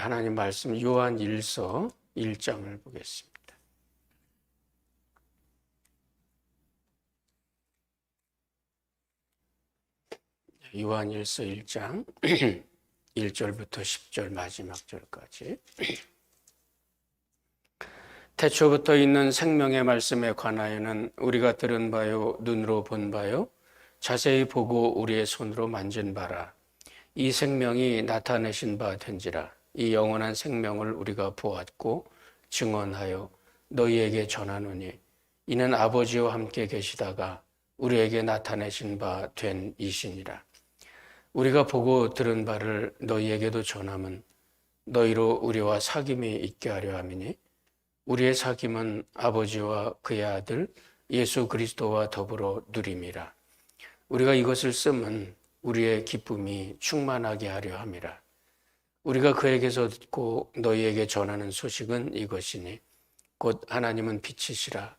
하나님 말씀 요한일서 1장을 보겠습니다. 요한일서 1장 1절부터 10절 마지막 절까지. 태초부터 있는 생명의 말씀에 관하여는 우리가 들은 바요 눈으로 본 바요 자세히 보고 우리의 손으로 만진 바라. 이 생명이 나타내신 바 된지라. 이 영원한 생명을 우리가 보았고 증언하여 너희에게 전하노니 이는 아버지와 함께 계시다가 우리에게 나타내신 바 된 이시니라. 우리가 보고 들은 바를 너희에게도 전함은 너희로 우리와 사귐이 있게 하려 함이니 우리의 사귐은 아버지와 그의 아들 예수 그리스도와 더불어 누림이라. 우리가 이것을 쓰면 우리의 기쁨이 충만하게 하려 함이라. 우리가 그에게서 듣고 너희에게 전하는 소식은 이것이니 곧 하나님은 빛이시라.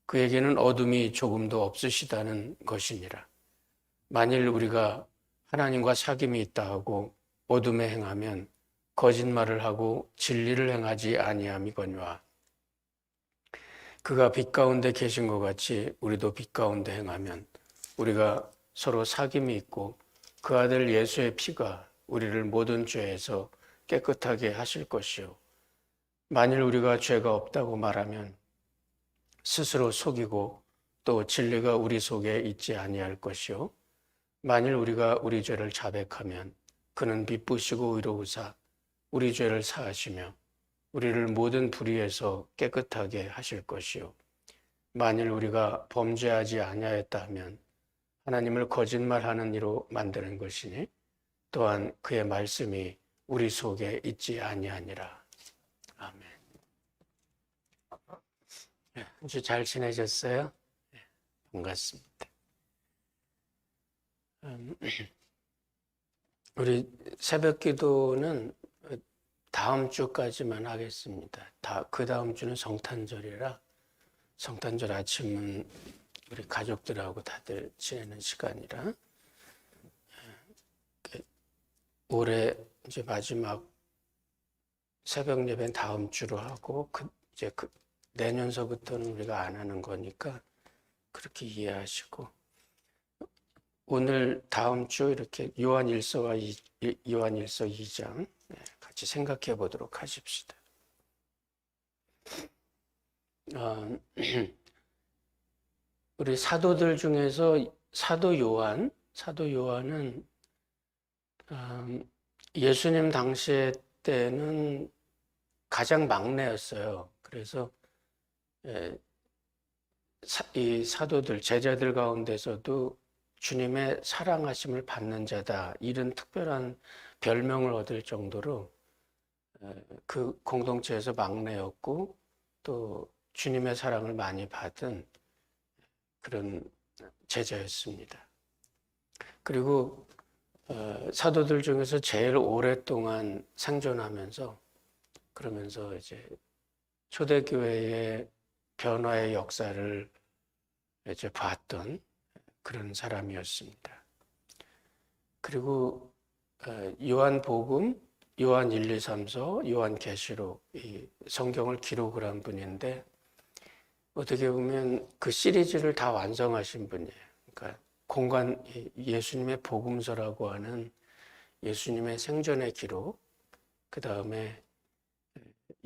그에게는 어둠이 조금도 없으시다는 것이니라. 만일 우리가 하나님과 사귐이 있다 하고 어둠에 행하면 거짓말을 하고 진리를 행하지 아니함이거니와 그가 빛 가운데 계신 것 같이 우리도 빛 가운데 행하면 우리가 서로 사귐이 있고 그 아들 예수의 피가 우리를 모든 죄에서 깨끗하게 하실 것이요. 만일 우리가 죄가 없다고 말하면 스스로 속이고 또 진리가 우리 속에 있지 아니할 것이요. 만일 우리가 우리 죄를 자백하면 그는 미쁘시고 의로우사 우리 죄를 사하시며 우리를 모든 불의에서 깨끗하게 하실 것이요. 만일 우리가 범죄하지 아니하였다 하면 하나님을 거짓말하는 이로 만드는 것이니 또한 그의 말씀이 우리 속에 있지 아니하니라. 아멘. 한 주 잘 지내셨어요? 반갑습니다. 우리 새벽 기도는 다음 주까지만 하겠습니다. 그 다음 주는 성탄절이라 성탄절 아침은 우리 가족들하고 다들 지내는 시간이라 올해 이제 마지막 새벽 예배는 다음 주로 하고 내년서부터는 우리가 안 하는 거니까 그렇게 이해하시고 오늘 다음 주 이렇게 요한일서와 요한일서 2장 같이 생각해 보도록 하십시다. 우리 사도들 중에서 사도 요한은 예수님 당시 때는 가장 막내였어요. 그래서 이 사도들, 제자들 가운데서도 주님의 사랑하심을 받는 자다, 이런 특별한 별명을 얻을 정도로 그 공동체에서 막내였고 또 주님의 사랑을 많이 받은 그런 제자였습니다. 그리고 사도들 중에서 제일 오랫동안 생존하면서 그러면서 이제 초대교회의 변화의 역사를 이제 봤던 그런 사람이었습니다. 그리고 요한복음, 요한 1, 2, 3서, 요한계시록 이 성경을 기록을 한 분인데 어떻게 보면 그 시리즈를 다 완성하신 분이에요. 그러니까 예수님의 복음서라고 하는 예수님의 생전의 기록, 그 다음에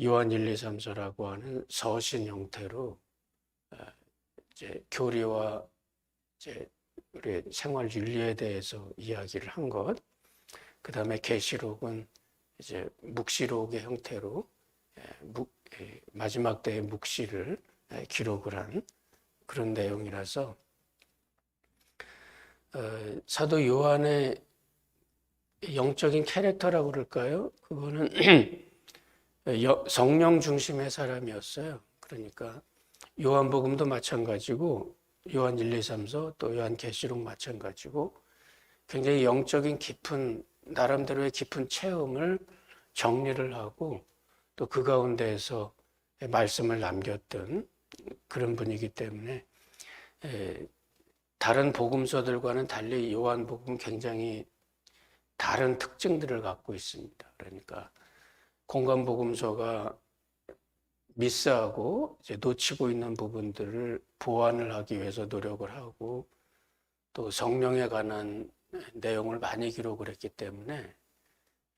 요한 1, 2, 3서라고 하는 서신 형태로 이제 교리와 이제 우리 생활 윤리에 대해서 이야기를 한 것, 그 다음에 계시록은 이제 묵시록의 형태로 마지막 때의 묵시를 기록을 한 그런 내용이라서 사도 요한의 영적인 캐릭터라고 그럴까요? 그거는 성령 중심의 사람이었어요. 그러니까 요한복음도 마찬가지고 요한 1, 2, 3서 또 요한계시록 마찬가지고 굉장히 영적인 깊은 나름대로의 깊은 체험을 정리를 하고 또 그 가운데에서 말씀을 남겼던 그런 분이기 때문에 다른 복음서들과는 달리 요한복음 굉장히 다른 특징들을 갖고 있습니다. 그러니까 공간복음서가 미스하고 이제 놓치고 있는 부분들을 보완을 하기 위해서 노력을 하고 또 성령에 관한 내용을 많이 기록을 했기 때문에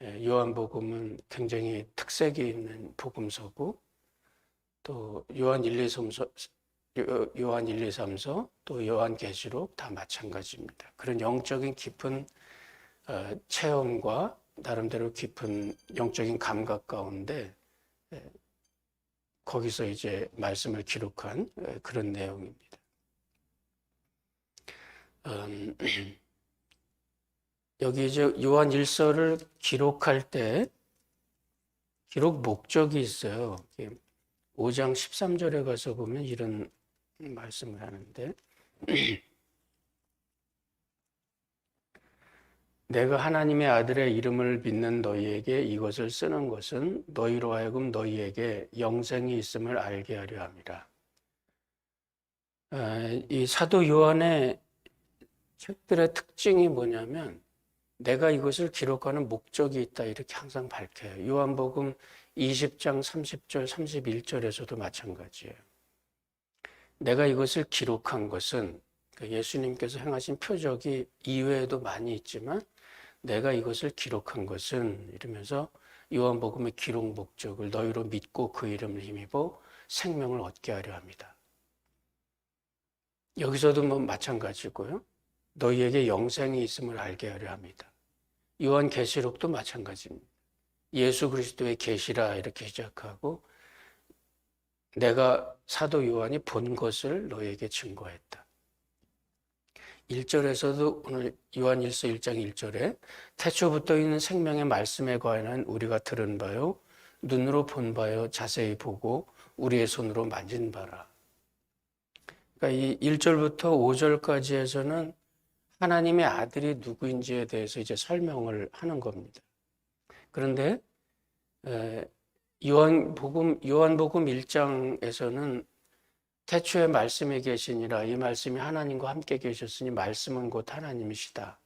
요한복음은 굉장히 특색이 있는 복음서고 또 요한 1, 2, 3서, 요한 1, 2, 3서 또 요한계시록 다 마찬가지입니다. 그런 영적인 깊은 체험과 나름대로 깊은 영적인 감각 가운데 거기서 이제 말씀을 기록한 그런 내용입니다. 여기 이제 요한 1서를 기록할 때 기록 목적이 있어요. 5장 13절에 가서 보면 이런 말씀을 하는데 내가 하나님의 아들의 이름을 믿는 너희에게 이것을 쓰는 것은 너희로 하여금 너희에게 영생이 있음을 알게 하려 함이라. 이 사도 요한의 책들의 특징이 뭐냐면 내가 이것을 기록하는 목적이 있다 이렇게 항상 밝혀요. 요한복음 20장 30절 31절에서도 마찬가지예요. 내가 이것을 기록한 것은 예수님께서 행하신 표적이 이외에도 많이 있지만 내가 이것을 기록한 것은 이러면서 요한복음의 기록 목적을 너희로 믿고 그 이름을 힘입어 생명을 얻게 하려 합니다. 여기서도 뭐 마찬가지고요. 너희에게 영생이 있음을 알게 하려 합니다. 요한계시록도 마찬가지입니다. 예수 그리스도의 계시라 이렇게 시작하고 내가 사도 요한이 본 것을 너희에게 증거했다. 1절에서도 오늘 요한 1서 1장 1절에 태초부터 있는 생명의 말씀에 관한 우리가 들은 바요 눈으로 본 바요 자세히 보고 우리의 손으로 만진 바라. 그러니까 이 1절부터 5절까지에서는 하나님의 아들이 누구인지에 대해서 이제 설명을 하는 겁니다. 그런데 요한복음 1장에서는 태초에 말씀이 계시니라 이 말씀이 하나님과 함께 계셨으니 말씀은 곧 하나님이시다.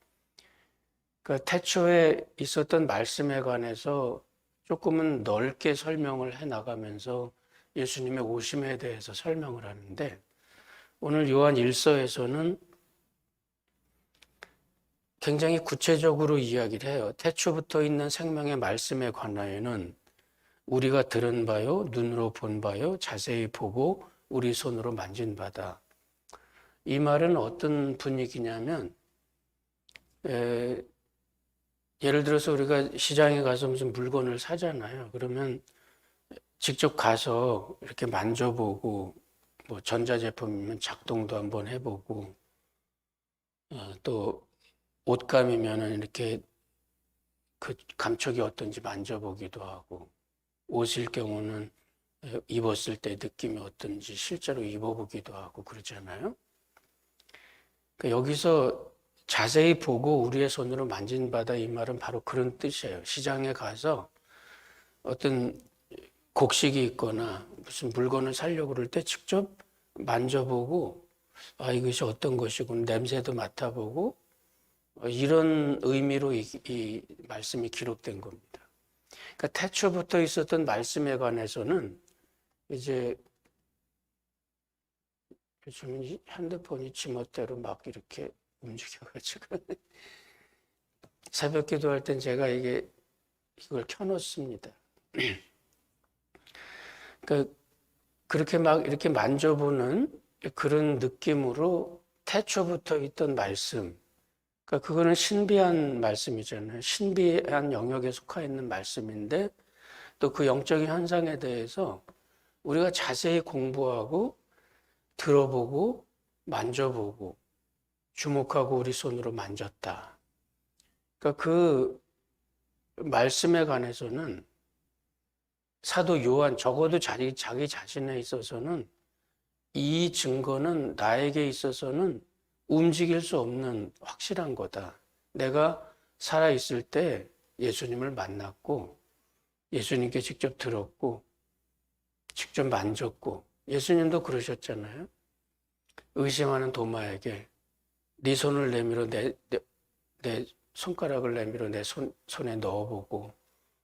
그러니까 태초에 있었던 말씀에 관해서 조금은 넓게 설명을 해나가면서 예수님의 오심에 대해서 설명을 하는데 오늘 요한 1서에서는 굉장히 구체적으로 이야기를 해요. 태초부터 있는 생명의 말씀에 관하여는 우리가 들은 바요, 눈으로 본 바요, 자세히 보고 우리 손으로 만진 바다. 이 말은 어떤 분위기냐면 예를 들어서 우리가 시장에 가서 무슨 물건을 사잖아요. 그러면 직접 가서 이렇게 만져보고 뭐 전자제품이면 작동도 한번 해보고 또 옷감이면 이렇게 그 감촉이 어떤지 만져보기도 하고 옷일 경우는 입었을 때 느낌이 어떤지 실제로 입어보기도 하고 그러잖아요. 그러니까 여기서 자세히 보고 우리의 손으로 만진 바다 이 말은 바로 그런 뜻이에요. 시장에 가서 어떤 곡식이 있거나 무슨 물건을 사려고 그럴 때 직접 만져보고 이것이 어떤 것이고 냄새도 맡아보고 이런 의미로 이 말씀이 기록된 겁니다. 그러니까 태초부터 있었던 말씀에 관해서는 이제 요즘 핸드폰이 지멋대로 막 이렇게 움직여가지고 새벽 기도할 땐 제가 이걸 켜놓습니다. 그러니까 그렇게 막 이렇게 만져보는 그런 느낌으로 태초부터 있던 말씀, 그러니까 그거는 신비한 말씀이잖아요. 신비한 영역에 속해 있는 말씀인데 또 그 영적인 현상에 대해서 우리가 자세히 공부하고 들어보고 만져보고 주목하고 우리 손으로 만졌다. 그러니까 그 말씀에 관해서는 사도 요한 적어도 자기 자신에 있어서는 이 증거는 나에게 있어서는 움직일 수 없는 확실한 거다. 내가 살아있을 때 예수님을 만났고 예수님께 직접 들었고 직접 만졌고 예수님도 그러셨잖아요. 의심하는 도마에게 네 손을 내밀어 내 손가락을 내밀어 내 손에 넣어보고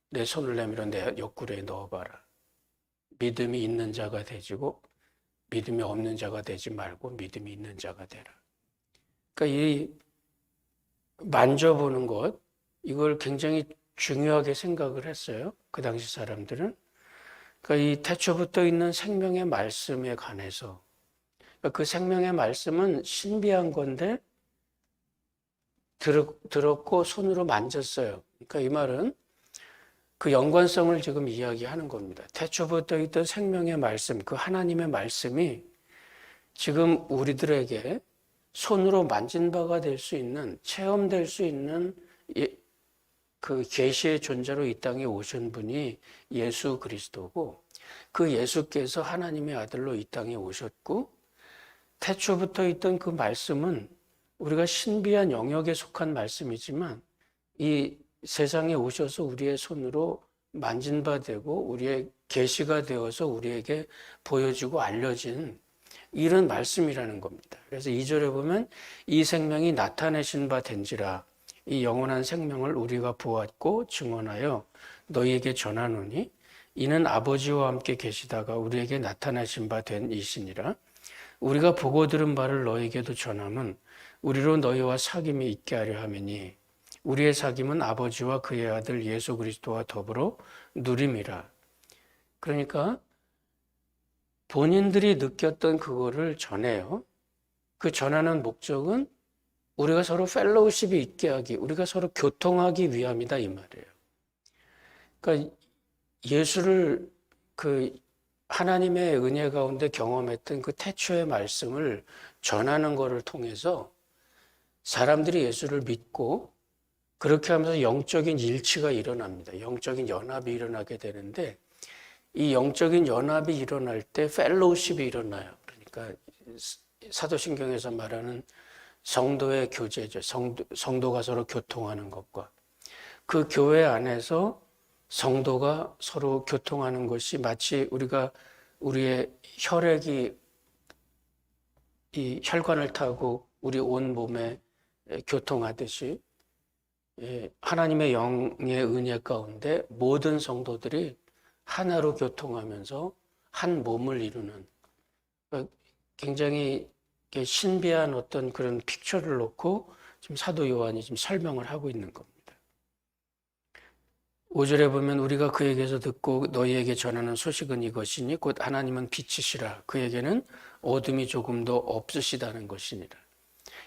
내 손을 내밀어 내 옆구리에 넣어봐라. 믿음이 있는 자가 되지고 믿음이 없는 자가 되지 말고 믿음이 있는 자가 되라. 그러니까 이 만져보는 것, 이걸 굉장히 중요하게 생각을 했어요. 그 당시 사람들은. 그러니까 이 태초부터 있는 생명의 말씀에 관해서, 그러니까 그 생명의 말씀은 신비한 건데 들었고 손으로 만졌어요. 그러니까 이 말은 그 연관성을 지금 이야기하는 겁니다. 태초부터 있던 생명의 말씀, 그 하나님의 말씀이 지금 우리들에게 손으로 만진 바가 될 수 있는, 체험될 수 있는 그 계시의 존재로 이 땅에 오신 분이 예수 그리스도고, 그 예수께서 하나님의 아들로 이 땅에 오셨고, 태초부터 있던 그 말씀은 우리가 신비한 영역에 속한 말씀이지만 이 세상에 오셔서 우리의 손으로 만진 바 되고 우리의 계시가 되어서 우리에게 보여지고 알려진 이런 말씀이라는 겁니다. 그래서 2절에 보면 이 생명이 나타내신 바 된지라, 이 영원한 생명을 우리가 보았고 증언하여 너희에게 전하노니 이는 아버지와 함께 계시다가 우리에게 나타나신 바 된 이시니라. 우리가 보고 들은 바를 너희에게도 전함은 우리로 너희와 사귐이 있게 하려 함이니 우리의 사귐은 아버지와 그의 아들 예수 그리스도와 더불어 누림이라. 그러니까 본인들이 느꼈던 그거를 전해요. 그 전하는 목적은 우리가 서로 펠로우십이 있게 하기, 우리가 서로 교통하기 위함이다 이 말이에요. 그러니까 예수를 그 하나님의 은혜 가운데 경험했던 그 태초의 말씀을 전하는 것을 통해서 사람들이 예수를 믿고 그렇게 하면서 영적인 일치가 일어납니다. 영적인 연합이 일어나게 되는데 이 영적인 연합이 일어날 때 펠로우십이 일어나요. 그러니까 사도신경에서 말하는 성도의 교제죠. 성도가 서로 교통하는 것과 그 교회 안에서 성도가 서로 교통하는 것이 마치 우리가 우리의 혈액이 이 혈관을 타고 우리 온 몸에 교통하듯이 하나님의 영의 은혜 가운데 모든 성도들이 하나로 교통하면서 한 몸을 이루는 굉장히 신비한 어떤 그런 픽처를 놓고 지금 사도 요한이 지금 설명을 하고 있는 겁니다. 5절에 보면 우리가 그에게서 듣고 너희에게 전하는 소식은 이것이니 곧 하나님은 빛이시라 그에게는 어둠이 조금도 없으시다는 것이니라.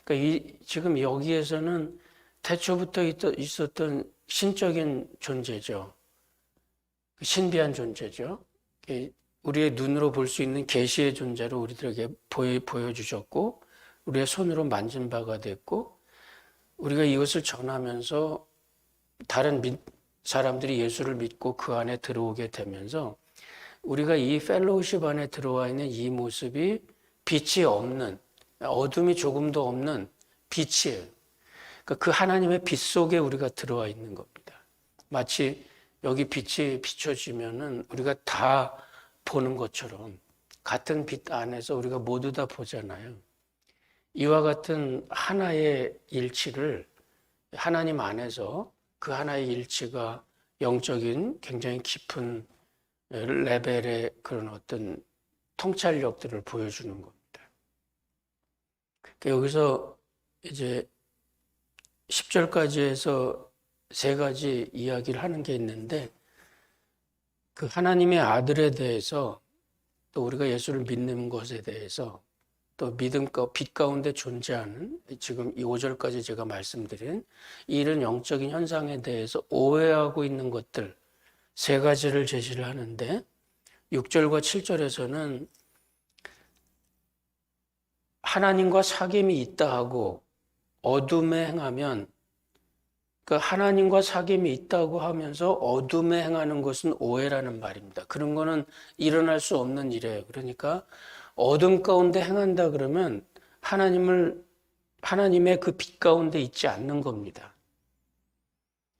그러니까 지금 여기에서는 태초부터 있었던 신적인 존재죠. 신비한 존재죠. 우리의 눈으로 볼 수 있는 계시의 존재로 우리들에게 보여주셨고 우리의 손으로 만진 바가 됐고 우리가 이것을 전하면서 다른 사람들이 예수를 믿고 그 안에 들어오게 되면서 우리가 이 펠로우십 안에 들어와 있는 이 모습이 빛이 없는, 어둠이 조금도 없는 빛이에요. 그러니까 그 하나님의 빛 속에 우리가 들어와 있는 겁니다. 마치 여기 빛이 비춰지면은 우리가 다 보는 것처럼 같은 빛 안에서 우리가 모두 다 보잖아요. 이와 같은 하나의 일치를 하나님 안에서 그 하나의 일치가 영적인 굉장히 깊은 레벨의 그런 어떤 통찰력들을 보여주는 겁니다. 여기서 이제 10절까지 해서 세 가지 이야기를 하는 게 있는데 그 하나님의 아들에 대해서 또 우리가 예수를 믿는 것에 대해서 또 믿음과 빛 가운데 존재하는 지금 이 5절까지 제가 말씀드린 이런 영적인 현상에 대해서 오해하고 있는 것들 세 가지를 제시를 하는데 6절과 7절에서는 하나님과 사귐이 있다 하고 어둠에 행하면 그 하나님과 사귐이 있다고 하면서 어둠에 행하는 것은 오해라는 말입니다. 그런 거는 일어날 수 없는 일이에요. 그러니까 어둠 가운데 행한다 그러면 하나님의 그 빛 가운데 있지 않는 겁니다.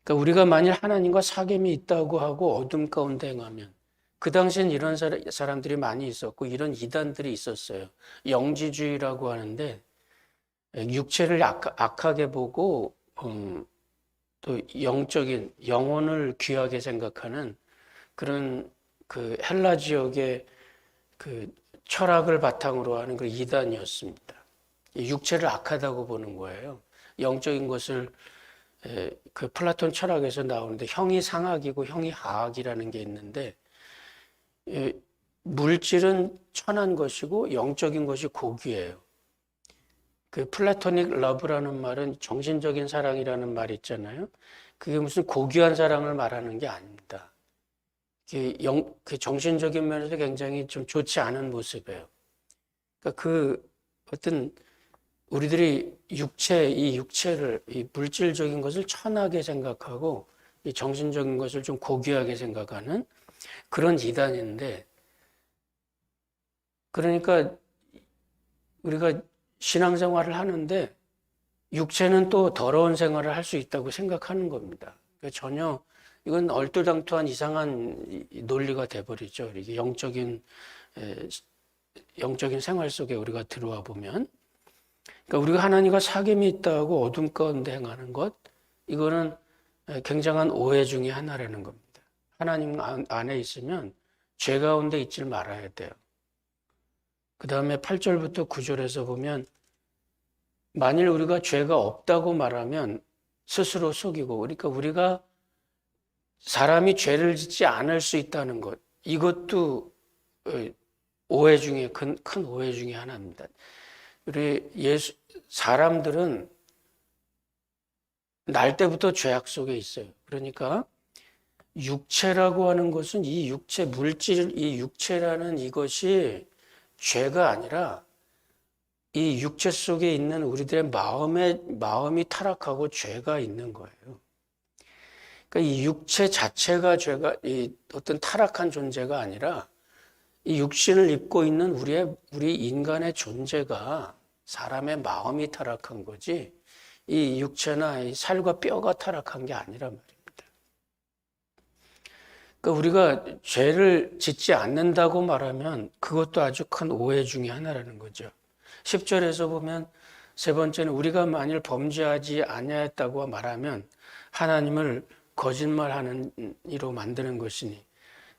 그러니까 우리가 만일 하나님과 사귐이 있다고 하고 어둠 가운데 행하면 그 당시엔 이런 사람들이 많이 있었고 이런 이단들이 있었어요. 영지주의라고 하는데 육체를 악하게 보고 또 영적인 영혼을 귀하게 생각하는 그런 그 헬라 지역의 그 철학을 바탕으로 하는 그 이단이었습니다. 육체를 악하다고 보는 거예요. 영적인 것을 그 플라톤 철학에서 나오는데 형이 상악이고 형이 하악이라는 게 있는데 물질은 천한 것이고 영적인 것이 고귀해요. 그 플라토닉 러브라는 말은 정신적인 사랑이라는 말 있잖아요. 그게 무슨 고귀한 사랑을 말하는 게 아닙니다. 그 정신적인 면에서 굉장히 좀 좋지 않은 모습이에요. 그러니까 그 어떤 우리들이 이 육체를, 이 물질적인 것을 천하게 생각하고 이 정신적인 것을 좀 고귀하게 생각하는 그런 이단인데, 그러니까 우리가 신앙생활을 하는데 육체는 또 더러운 생활을 할 수 있다고 생각하는 겁니다. 그러니까 전혀 이건 얼토당토한 이상한 논리가 돼버리죠. 이게 영적인 생활 속에 우리가 들어와 보면, 그러니까 우리가 하나님과 사귐이 있다고 어둠 가운데 행하는 것, 이거는 굉장한 오해 중에 하나라는 겁니다. 하나님 안에 있으면 죄 가운데 있질 말아야 돼요. 그 다음에 8절부터 9절에서 보면 만일 우리가 죄가 없다고 말하면 스스로 속이고, 그러니까 우리가 사람이 죄를 짓지 않을 수 있다는 것, 이것도 오해 중에 큰 오해 중에 하나입니다. 우리 사람들은 날 때부터 죄악 속에 있어요. 그러니까 육체라고 하는 것은 이 육체 물질, 이 육체라는 이것이 죄가 아니라 이 육체 속에 있는 우리들의 마음이 타락하고 죄가 있는 거예요. 그러니까 이 육체 자체가 이 어떤 타락한 존재가 아니라 이 육신을 입고 있는 우리 인간의 존재가 사람의 마음이 타락한 거지, 이 육체나 이 살과 뼈가 타락한 게 아니란 말입니다. 그러니까 우리가 죄를 짓지 않는다고 말하면 그것도 아주 큰 오해 중에 하나라는 거죠. 10절에서 보면 세 번째는 우리가 만일 범죄하지 아니하였다고 말하면 하나님을 거짓말하는 이로 만드는 것이니,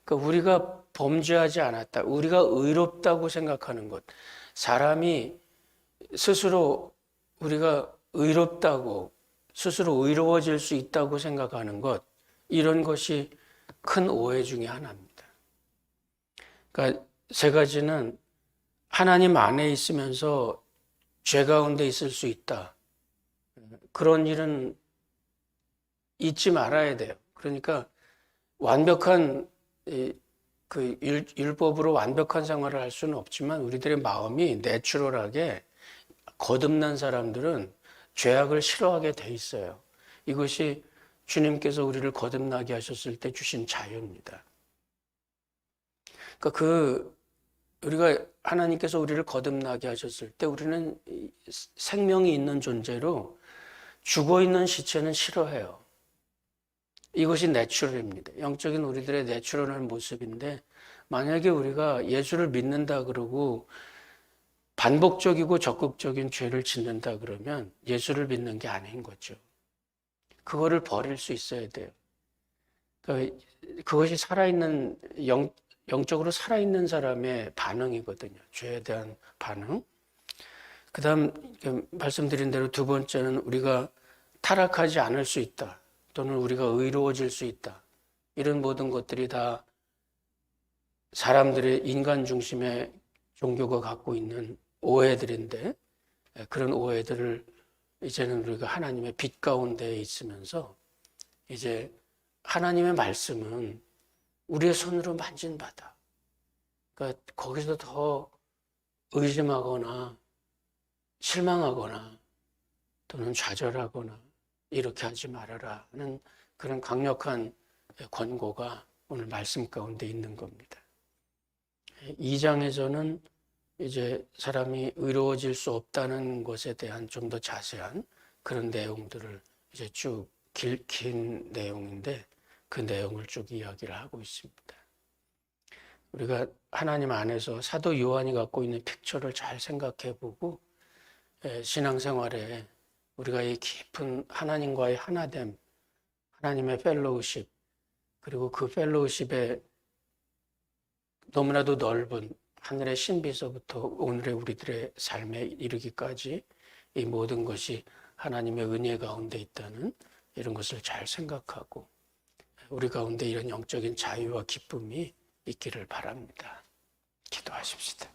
그러니까 우리가 범죄하지 않았다, 우리가 의롭다고 생각하는 것, 사람이 스스로 우리가 의롭다고, 스스로 의로워질 수 있다고 생각하는 것, 이런 것이 큰 오해 중에 하나입니다. 그러니까 세 가지는 하나님 안에 있으면서 죄 가운데 있을 수 있다, 그런 일은 잊지 말아야 돼요. 그러니까 완벽한 그 율법으로 완벽한 생활을 할 수는 없지만 우리들의 마음이 내추럴하게 거듭난 사람들은 죄악을 싫어하게 돼 있어요. 이것이 주님께서 우리를 거듭나게 하셨을 때 주신 자유입니다. 그러니까 우리가 하나님께서 우리를 거듭나게 하셨을 때 우리는 생명이 있는 존재로 죽어 있는 시체는 싫어해요. 이것이 내추럴입니다. 영적인 우리들의 내추럴한 모습인데, 만약에 우리가 예수를 믿는다 그러고 반복적이고 적극적인 죄를 짓는다 그러면 예수를 믿는 게 아닌 거죠. 그거를 버릴 수 있어야 돼요. 그것이 살아있는 영적으로 살아있는 사람의 반응이거든요. 죄에 대한 반응. 그 다음 말씀드린 대로 두 번째는 우리가 타락하지 않을 수 있다, 또는 우리가 의로워질 수 있다. 이런 모든 것들이 다 사람들의 인간 중심의 종교가 갖고 있는 오해들인데, 그런 오해들을 이제는 우리가 하나님의 빛 가운데 있으면서 이제 하나님의 말씀은 우리의 손으로 만진 바다. 그러니까 거기서 더 의심하거나 실망하거나 또는 좌절하거나 이렇게 하지 말아라는 그런 강력한 권고가 오늘 말씀 가운데 있는 겁니다. 2장에서는 이제 사람이 의로워질 수 없다는 것에 대한 좀 더 자세한 그런 내용들을 이제 쭉 긴 내용인데 그 내용을 쭉 이야기를 하고 있습니다. 우리가 하나님 안에서 사도 요한이 갖고 있는 픽처를 잘 생각해 보고 신앙생활에 우리가 이 깊은 하나님과의 하나됨, 하나님의 펠로우십, 그리고 그 펠로우십의 너무나도 넓은 하늘의 신비서부터 오늘의 우리들의 삶에 이르기까지 이 모든 것이 하나님의 은혜 가운데 있다는 이런 것을 잘 생각하고 우리 가운데 이런 영적인 자유와 기쁨이 있기를 바랍니다. 기도하십시다.